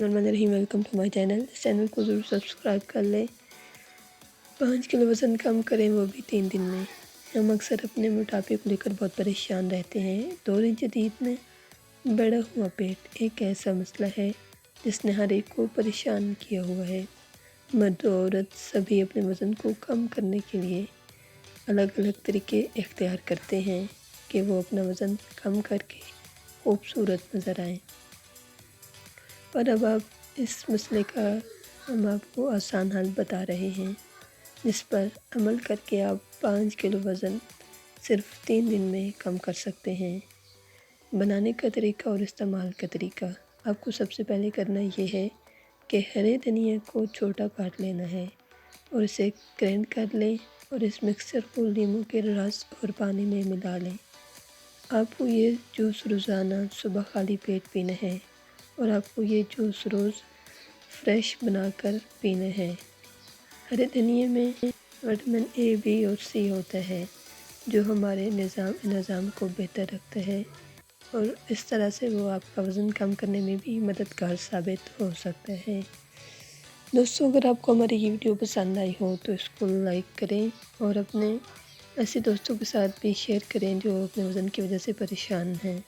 बिस्मिल्लाहिर्रहमानिर्रहीम। Welcome to my channel. इस channel को ज़रूर सब्सक्राइब कर लें। 5 किलो वज़न कम करें, वो भी 3 दिन में। हम अक्सर अपने मोटापे को लेकर बहुत परेशान रहते हैं। दौर जदीद में बढ़ा हुआ पेट एक ऐसा मसला है जिसने हर एक को परेशान किया हुआ है। मर्द और औरत सभी अपने वज़न को कम करने के लिए अलग अलग तरीके इख्तियार करते हैं कि वो अपना वज़न कम करके खूबसूरत नज़र आएँ। पर अब आप इस मसले का हम आपको आसान हल बता रहे हैं, जिस पर अमल करके आप 5 किलो वज़न सिर्फ़ 3 दिन में कम कर सकते हैं। बनाने का तरीका और इस्तेमाल का तरीका। आपको सबसे पहले करना ये है कि हरे धनिया को छोटा काट लेना है और इसे ग्राइंड कर लें और इस मिक्सचर को नींबू के रस और पानी में मिला लें। आपको ये जूस रोज़ाना सुबह खाली पेट पीना है और आपको ये जूस रोज़ फ्रेश बनाकर पीना है। हरे धनिए में विटामिन ए, बी और सी होता है, जो हमारे निज़ाम को बेहतर रखता है और इस तरह से वो आपका वज़न कम करने में भी मददगार साबित हो सकता है। दोस्तों, अगर आपको हमारी ये वीडियो पसंद आई हो तो इसको लाइक करें और अपने ऐसे दोस्तों के साथ भी शेयर करें जो अपने वज़न की वजह से परेशान हैं।